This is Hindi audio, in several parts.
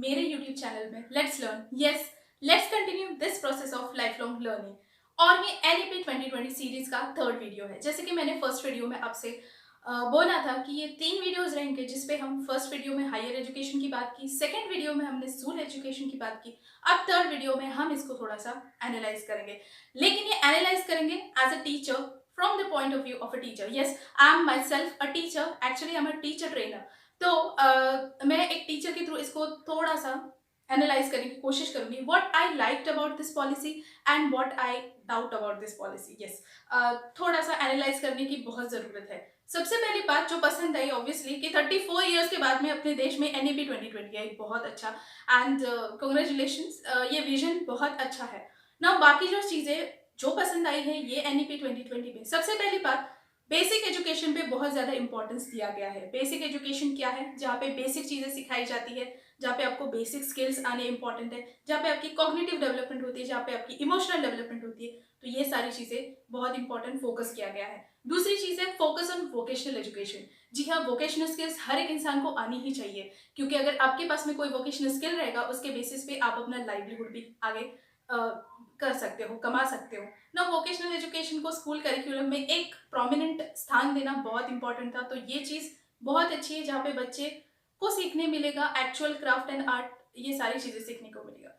मेरे YouTube चैनल में let's learn, yes let's continue this process of life long learning. और ये एनईपी 2020 सीरीज का थर्ड वीडियो है। जैसे कि मैंने फर्स्ट वीडियो में आपसे बोला था कि ये 3 वीडियोस रहेंगे, जिसपे हम फर्स्ट वीडियो में हायर एजुकेशन की बात की, सेकेंड वीडियो में हमने स्कूल एजुकेशन की बात की, अब थर्ड वीडियो में हम इसको थोड़ा सा एनालाइज करेंगे। लेकिन ये एनालाइज करेंगे as a teacher, from the point of view of a teacher. Yes, I am myself a teacher, actually I am a teacher trainer. तो मैं एक टीचर के थ्रू इसको थोड़ा सा एनालाइज करने की कोशिश करूंगी। What I liked about this policy and what I doubt about this policy. Yes, थोड़ा सा एनालाइज करने की बहुत जरूरत है। सबसे पहली बात जो पसंद आई ऑब्वियसली कि 34 इयर्स के बाद में अपने देश में एनईपी 2020 आई, बहुत अच्छा एंड कांग्रेचुलेशंस, ये विजन बहुत अच्छा है ना। बाकी जो चीजें जो पसंद आई है ये एनईपी 2020 में, सबसे पहली बात बेसिक एजुकेशन पे बहुत ज्यादा इंपॉर्टेंस दिया गया है। बेसिक एजुकेशन क्या है? जहाँ पे बेसिक चीजें सिखाई जाती है, जहाँ पे आपको बेसिक स्किल्स आने इंपॉर्टेंट है, जहाँ पे आपकी कॉग्निटिव डेवलपमेंट होती है, जहाँ पे आपकी इमोशनल डेवलपमेंट होती है। तो ये सारी चीजें बहुत इंपॉर्टेंट फोकस किया गया है। दूसरी चीज है फोकस ऑन वोकेशनल एजुकेशन। जी हाँ, वोकेशनल स्किल्स हर एक इंसान को आनी ही चाहिए, क्योंकि अगर आपके पास में कोई वोकेशनल स्किल रहेगा, उसके बेसिस पे आप अपना लाइवलीहुड भी आगे कर सकते हो, कमा सकते हो ना। वोकेशनल एजुकेशन को स्कूल करिकुलम में एक प्रोमिनेंट स्थान देना बहुत इंपॉर्टेंट था। तो ये चीज बहुत अच्छी है, जहाँ पे बच्चे को सीखने मिलेगा एक्चुअल क्राफ्ट एंड आर्ट, ये सारी चीजें सीखने को मिलेगा।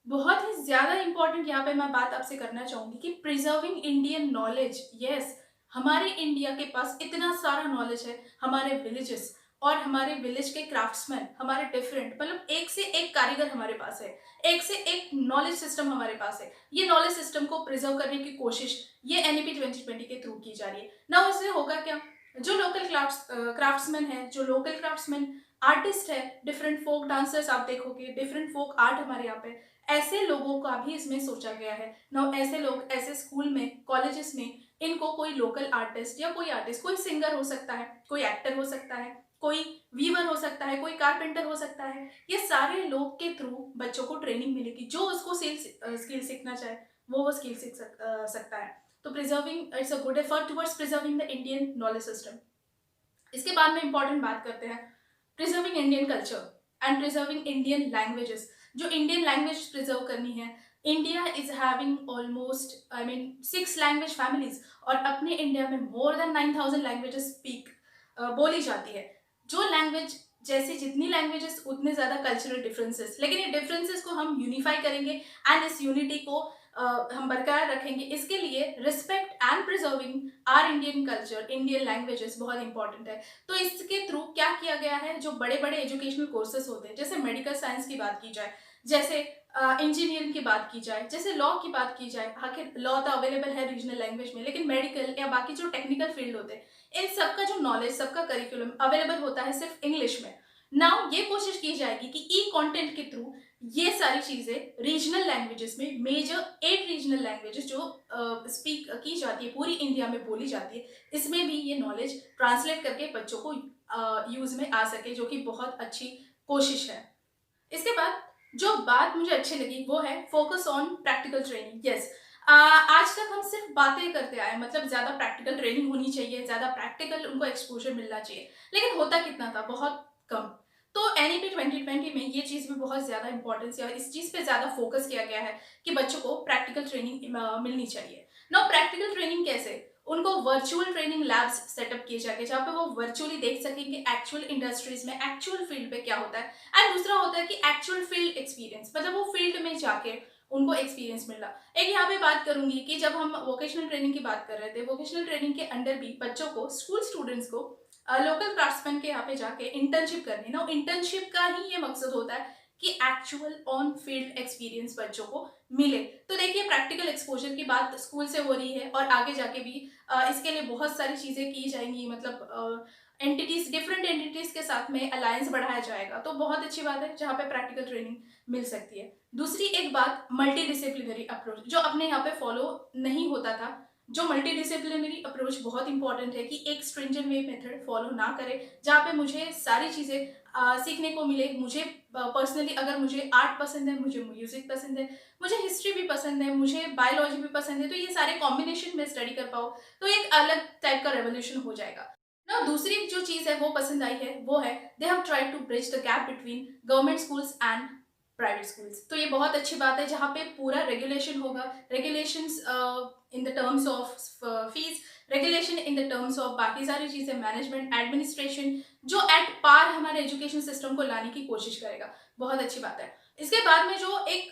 बहुत ही ज्यादा इंपॉर्टेंट यहाँ पे मैं बात आपसे करना चाहूंगी कि प्रिजर्विंग इंडियन नॉलेज। यस, हमारे इंडिया के पास इतना सारा नॉलेज है, हमारे विलेजेस और हमारे विलेज के क्राफ्ट्समैन हमारे डिफरेंट, मतलब एक से एक कारीगर हमारे पास है, एक से एक नॉलेज सिस्टम हमारे पास है। ये नॉलेज सिस्टम को प्रिजर्व करने की कोशिश ये एनईपी 2020 के थ्रू की जा रही है ना। उससे होगा क्या? जो लोकल क्राफ्ट्समैन है, जो लोकल क्राफ्ट्समैन आर्टिस्ट है, डिफरेंट फोक डांसर्स आप देखोगे, डिफरेंट फोक आर्ट हमारे यहाँ पे, ऐसे लोगों का भी इसमें सोचा गया है ना। ऐसे लोग ऐसे स्कूल में, कॉलेजेस में, इनको कोई लोकल आर्टिस्ट या कोई आर्टिस्ट, कोई सिंगर हो सकता है, कोई एक्टर हो सकता है, कोई वीवर हो सकता है, कोई कारपेंटर हो सकता है, ये सारे लोग के थ्रू बच्चों को ट्रेनिंग मिलेगी। जो उसको स्किल सीखना चाहे वो स्किल सीख सकता है। तो preserving, it's a good effort towards preserving the Indian knowledge system. इसके बाद में इंपॉर्टेंट बात करते हैं preserving Indian culture and preserving Indian languages. जो इंडियन लैंग्वेज प्रिजर्व करनी है, India is having almost, I mean 6 language families, और अपने इंडिया में मोर देन 9,000 लैंग्वेजेस स्पीक बोली जाती है। जो लैंग्वेज, जैसे जितनी लैंग्वेजेस उतने ज्यादा कल्चरल डिफरेंसेस, लेकिन ये डिफरेंसेस को हम यूनिफाई करेंगे एंड इस यूनिटी को हम बरकरार रखेंगे। इसके लिए respect and preserving our Indian culture, Indian languages बहुत इंपॉर्टेंट है। तो इसके थ्रू क्या किया गया है, जो बड़े बड़े एजुकेशनल कोर्सेज होते हैं, जैसे मेडिकल साइंस की बात की जाए, जैसे इंजीनियरिंग की बात की जाए, जैसे लॉ की बात की जाए, आखिर लॉ तो अवेलेबल है रीजनल लैंग्वेज में, लेकिन मेडिकल या बाकी जो टेक्निकल फील्ड होते हैं, इन सबका जो नॉलेज, सबका करिकुलम अवेलेबल होता है सिर्फ इंग्लिश में। नाउ ये कोशिश की जाएगी कि ई कंटेंट के थ्रू ये सारी चीजें रीजनल लैंग्वेजेस में, मेजर 8 रीजनल लैंग्वेजेस जो स्पीक की जाती है, पूरी इंडिया में बोली जाती है, इसमें भी ये नॉलेज ट्रांसलेट करके बच्चों को यूज में आ सके, जो कि बहुत अच्छी कोशिश है। इसके बाद जो बात मुझे अच्छी लगी वो है focus on practical training. Yes, आज तक हम सिर्फ बातें करते आए, मतलब ज्यादा प्रैक्टिकल ट्रेनिंग होनी चाहिए, ज्यादा प्रैक्टिकल उनको एक्सपोजर मिलना चाहिए, लेकिन होता कितना था? बहुत कम। तो एनईपी 2020 में ये चीज भी बहुत ज्यादा इंपॉर्टेंस है और इस चीज पे ज्यादा फोकस किया गया है कि बच्चों को प्रैक्टिकल ट्रेनिंग मिलनी चाहिए। नाउ प्रैक्टिकल ट्रेनिंग कैसे? उनको वर्चुअल ट्रेनिंग लैब्स सेटअप किए जाएंगे, जहाँ पे वो वर्चुअली देख सकेंगे एक्चुअल इंडस्ट्रीज में, एक्चुअल फील्ड पे क्या होता है। एंड दूसरा होता है कि एक्चुअल फील्ड एक्सपीरियंस, मतलब वो फील्ड में जाके उनको एक्सपीरियंस मिलना। एक यहाँ पे बात करूंगी कि जब हम वोकेशनल ट्रेनिंग की बात कर रहे थे, वोकेशनल ट्रेनिंग के अंडर भी बच्चों को, स्कूल स्टूडेंट्स को लोकल क्राफ्ट्समैन के यहाँ पे जाके इंटर्नशिप करनी ना। इंटर्नशिप का ही ये मकसद होता है कि एक्चुअल ऑन फील्ड एक्सपीरियंस बच्चों को मिले। तो देखिए, प्रैक्टिकल एक्सपोजर की बात स्कूल से हो रही है और आगे जाके भी इसके लिए बहुत सारी चीजें की जाएंगी, मतलब एंटिटीज, डिफरेंट एंटिटीज के साथ में अलायंस बढ़ाया जाएगा। तो बहुत अच्छी बात है जहाँ पे प्रैक्टिकल ट्रेनिंग मिल सकती है। दूसरी एक बात, मल्टी डिसिप्लिनरी अप्रोच, जो अपने यहाँ पे फॉलो नहीं होता था। जो मल्टी डिसिप्लिनरी अप्रोच बहुत इंपॉर्टेंट है कि एक स्ट्रिंजेंट वे मेथड फॉलो ना करें, जहाँ पे मुझे सारी चीजें सीखने को मिले। मुझे पर्सनली अगर मुझे आर्ट पसंद है, मुझे म्यूजिक पसंद है, मुझे हिस्ट्री भी पसंद है, मुझे बायोलॉजी भी पसंद है, तो ये सारे कॉम्बिनेशन में स्टडी कर पाओ, तो एक अलग टाइप का रेवोल्यूशन हो जाएगा। ना दूसरी जो चीज़ है वो पसंद आई है, वो है they have tried to bridge the gap between government schools and private schools. तो ये बहुत अच्छी बात है जहाँ पे पूरा रेगुलेशन होगा, regulations in the terms of fees, regulation in the terms of बाकी सारी चीज़ें, मैनेजमेंट, एडमिनिस्ट्रेशन, जो एट पार हमारे एजुकेशन सिस्टम को लाने की कोशिश करेगा। बहुत अच्छी बात है। इसके बाद में जो एक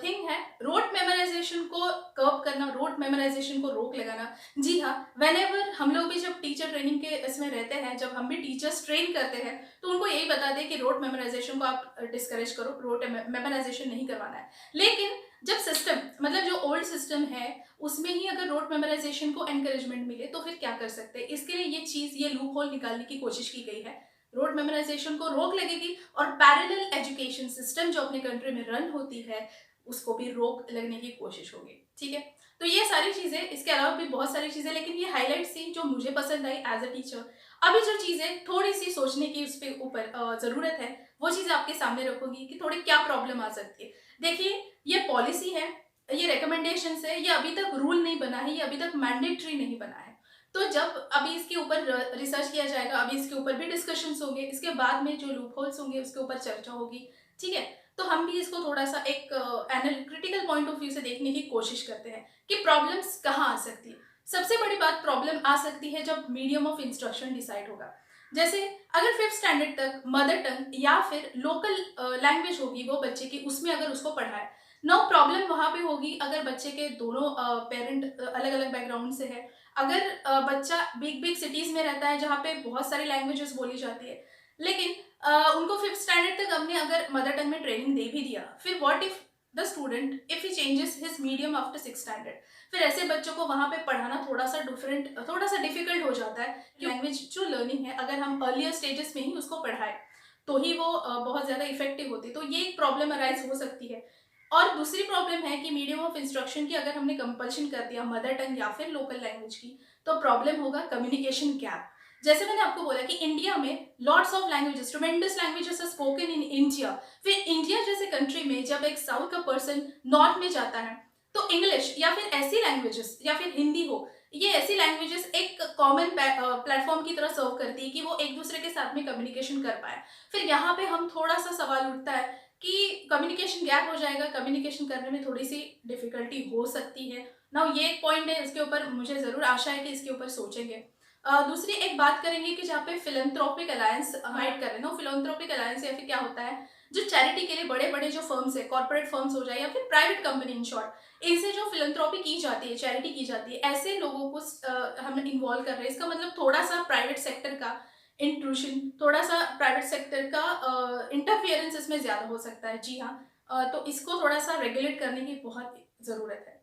थिंग है, रोट मेमोराइजेशन को कर्व करना, रोट मेमोराइजेशन को रोक लगाना। जी हाँ, व्हेनेवर हम लोग भी जब टीचर ट्रेनिंग के इसमें रहते हैं, जब हम भी टीचर्स ट्रेन करते हैं, तो उनको यही बता दें कि रोट मेमोराइजेशन को आप डिस्करेज करो, रोट मेमोराइजेशन नहीं करवाना है। लेकिन जब सिस्टम, मतलब जो ओल्ड सिस्टम है, उसमें ही अगर रोट मेमोराइजेशन को एनकरेजमेंट मिले तो फिर क्या कर सकते हैं। इसके लिए ये चीज़, ये लूप होल निकालने की कोशिश की गई है। रोट मेमोराइजेशन को रोक लगेगी और पैरेलल एजुकेशन सिस्टम जो अपने कंट्री में रन होती है, उसको भी रोक लगने की कोशिश होगी। ठीक है, तो ये सारी चीज़ें, इसके अलावा भी बहुत सारी चीज़ें, लेकिन ये हाईलाइट्स थी जो मुझे पसंद आई एज अ टीचर। अभी जो चीज़ें थोड़ी सी सोचने की उस पे ऊपर ज़रूरत है, वो चीज़ें आपके सामने रखूंगी कि थोड़ी क्या प्रॉब्लम आ सकती है। देखिए, ये पॉलिसी है, ये रिकमेंडेशंस है, ये अभी तक रूल नहीं बना है, ये अभी तक मैंडेटरी नहीं बना है। तो जब अभी इसके ऊपर रिसर्च किया जाएगा, अभी इसके ऊपर भी डिस्कशंस होंगे, इसके बाद में जो लूप होल्स होंगे उसके ऊपर चर्चा होगी। ठीक है, तो हम भी इसको थोड़ा सा एक क्रिटिकल पॉइंट ऑफ व्यू से देखने की कोशिश करते हैं कि प्रॉब्लम्स कहाँ आ सकती है। सबसे बड़ी बात, प्रॉब्लम आ सकती है जब मीडियम ऑफ इंस्ट्रक्शन डिसाइड होगा। जैसे अगर 5th स्टैंडर्ड तक मदर टंग या फिर लोकल लैंग्वेज होगी वो बच्चे की, उसमें अगर उसको पढ़ाए, नो प्रॉब्लम वहाँ पे होगी अगर बच्चे के दोनों पेरेंट अलग अलग बैकग्राउंड से है। अगर बच्चा बिग बिग सिटीज में रहता है जहाँ पे बहुत सारी लैंग्वेजेस बोली जाती है, लेकिन उनको 5th स्टैंडर्ड तक हमने अगर मदर टंग में ट्रेनिंग दे भी दिया, फिर what if the student if he changes his medium after 6th standard, फिर ऐसे बच्चों को वहाँ पे पढ़ाना थोड़ा सा डिफरेंट, थोड़ा सा डिफिकल्ट हो जाता है। लैंग्वेज जो लर्निंग है, अगर हम अर्लियर स्टेजेस में ही उसको पढ़ाए तो ही वो बहुत ज़्यादा इफेक्टिव होती है। तो ये एक प्रॉब्लम अराइज हो सकती है। और दूसरी प्रॉब्लम है कि मीडियम ऑफ इंस्ट्रक्शन की अगर हमने कंपल्शन कर दिया मदर टंग या फिर लोकल लैंग्वेज की, तो प्रॉब्लम होगा कम्युनिकेशन गैप। जैसे मैंने आपको बोला कि इंडिया में lots of languages, tremendous languages are spoken in India. फिर इंडिया जैसे कंट्री में जब एक साउथ का पर्सन नॉर्थ में जाता है, तो इंग्लिश या फिर ऐसी लैंग्वेजेस या फिर हिंदी हो, ये ऐसी लैंग्वेजेस एक कॉमन प्लेटफॉर्म की तरह सर्व करती है कि वो एक दूसरे के साथ में कम्युनिकेशन कर पाए। फिर यहाँ पे हम थोड़ा सा सवाल उठता है कि कम्युनिकेशन गैप हो जाएगा, कम्युनिकेशन करने में थोड़ी सी डिफिकल्टी हो सकती है ना। ये एक पॉइंट है, इसके ऊपर मुझे ज़रूर आशा है कि इसके ऊपर सोचेंगे। दूसरी एक बात करेंगे कि जहाँ पे फिलैंथ्रोपिक अलायंस हाइड कर रहे हैं ना, फिलैंथ्रोपिक अलायंस या फिर क्या होता है, जो चैरिटी के लिए बड़े बड़े जो फर्म्स है, कॉर्पोरेट फर्म्स हो जाए या फिर प्राइवेट कंपनी इन शॉर्ट, इनसे जो फिलैंथ्रोपी की जाती है, चैरिटी की जाती है, ऐसे लोगों को हम इन्वॉल्व कर रहे हैं। इसका मतलब थोड़ा सा प्राइवेट सेक्टर का इंट्रूशन, थोड़ा सा प्राइवेट सेक्टर का इंटरफियरेंस इसमें ज़्यादा हो सकता है। जी हाँ, तो इसको थोड़ा सा रेगुलेट करने की बहुत ज़रूरत है।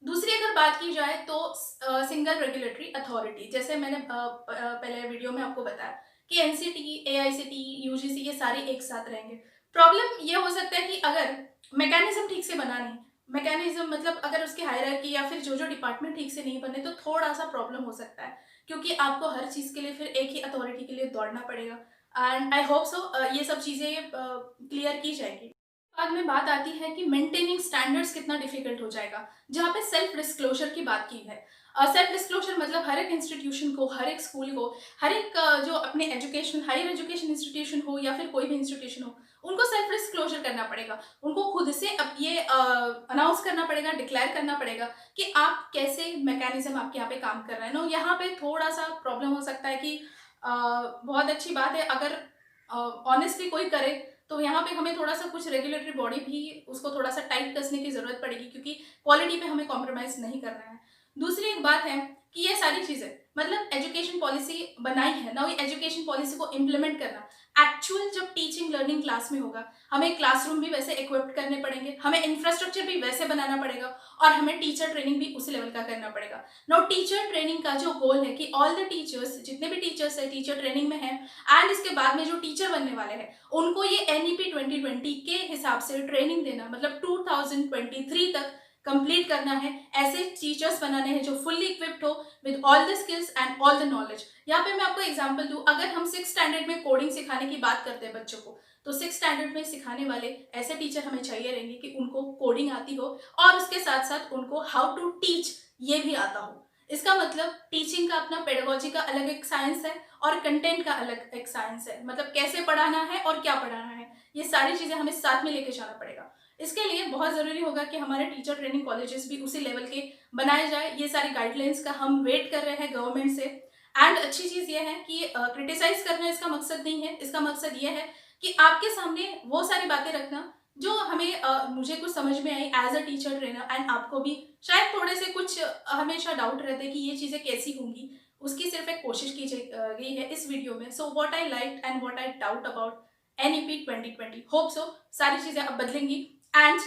दूसरी अगर बात की जाए तो सिंगल रेगुलेटरी अथॉरिटी, जैसे मैंने पहले वीडियो में आपको बताया कि एनसीटी, एआईसीटी, यूजीसी, ये सारे एक साथ रहेंगे। प्रॉब्लम ये हो सकता है कि अगर मैकेनिज्म ठीक से बना नहीं, मैकेनिज्म मतलब अगर उसकी हायरार्की या फिर जो जो डिपार्टमेंट ठीक से नहीं बने, तो थोड़ा सा प्रॉब्लम हो सकता है, क्योंकि आपको हर चीज़ के लिए फिर एक ही अथॉरिटी के लिए दौड़ना पड़ेगा। एंड आई होप सो ये सब चीज़ें क्लियर की जाएगी। बाद में बात आती है कि मेंटेनिंग स्टैंडर्ड्स कितना डिफिकल्ट हो जाएगा, जहाँ पे सेल्फ डिस्क्लोजर की बात की है। सेल्फ डिस्क्लोजर मतलब हर एक इंस्टीट्यूशन को, हर एक स्कूल को, हर एक जो अपने एजुकेशन, हायर एजुकेशन इंस्टीट्यूशन हो या फिर कोई भी इंस्टीट्यूशन हो, उनको सेल्फ डिस्क्लोजर करना पड़ेगा। उनको खुद से अब ये अनाउंस करना पड़ेगा, डिक्लेयर करना पड़ेगा कि आप कैसे मैकेनिज्म आपके यहाँ पे काम कर रहे हैं। नो, यहाँ पे थोड़ा सा प्रॉब्लम हो सकता है कि बहुत अच्छी बात है अगर ऑनेस्टली कोई करे, तो यहाँ पे हमें थोड़ा सा कुछ रेगुलेटरी बॉडी भी उसको थोड़ा सा टाइट कसने की जरूरत पड़ेगी, क्योंकि क्वालिटी पे हमें कॉम्प्रोमाइज नहीं करना है। दूसरी एक बात है कि ये सारी चीजें, मतलब एजुकेशन पॉलिसी बनाई है ना, ये एजुकेशन पॉलिसी को इम्प्लीमेंट करना एक्चुअल जब टीचिंग लर्निंग क्लास में होगा, हमें क्लासरूम भी वैसे इक्विप्ड करने पड़ेंगे, हमें इंफ्रास्ट्रक्चर भी वैसे बनाना पड़ेगा और हमें टीचर ट्रेनिंग भी उसी लेवल का करना पड़ेगा। नाउ टीचर ट्रेनिंग का जो गोल है कि ऑल द टीचर्स, जितने भी टीचर्स है टीचर ट्रेनिंग में है, एंड इसके बाद में जो टीचर बनने वाले हैं, उनको ये एनईपी 2020 के हिसाब से ट्रेनिंग देना, मतलब 2023 तक कंप्लीट करना है। ऐसे टीचर्स बनाने हैं जो फुल्ली इक्विप्ड हो with all the skills and all the knowledge. यहाँ पे मैं आपको एग्जांपल दूं, अगर हम 6th स्टैंडर्ड में कोडिंग सिखाने की बात करते हैं बच्चों को, तो 6th स्टैंडर्ड में सिखाने वाले ऐसे टीचर हमें चाहिए रहेंगे कि उनको कोडिंग आती हो और उसके साथ साथ उनको हाउ टू टीच ये भी आता हो। इसका मतलब टीचिंग का अपना पेडागोजी का अलग एक साइंस है और कंटेंट का अलग एक साइंस है। मतलब कैसे पढ़ाना है और क्या पढ़ाना है, ये सारी चीज़ें हमें साथ में लेके जाना पड़ेगा। इसके लिए बहुत ज़रूरी होगा कि हमारे टीचर ट्रेनिंग कॉलेजेस भी उसी लेवल के बनाए जाए। ये सारी गाइडलाइंस का हम वेट कर रहे हैं गवर्नमेंट से। एंड अच्छी चीज़ ये है कि क्रिटिसाइज करना इसका मकसद नहीं है। इसका मकसद ये है कि आपके सामने वो सारी बातें रखना जो हमें मुझे कुछ समझ में आई as a teacher trainer, and आपको भी शायद थोड़े से कुछ हमेशा डाउट रहते हैं कि ये चीज़ें कैसी होंगी। उसकी सिर्फ एक कोशिश की गई है इस वीडियो में। So what I like and what I doubt about NEP 2020, hope so सारी चीज़ें अब बदलेंगी एंड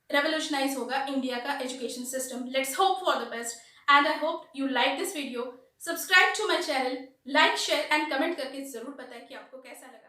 रेवोल्यूशनाइज होगा इंडिया का education system. Let's hope for the best and I hope you like this video. Subscribe to my channel, like share and comment करके ज़रूर बताएं कि आपको कैसा लगा।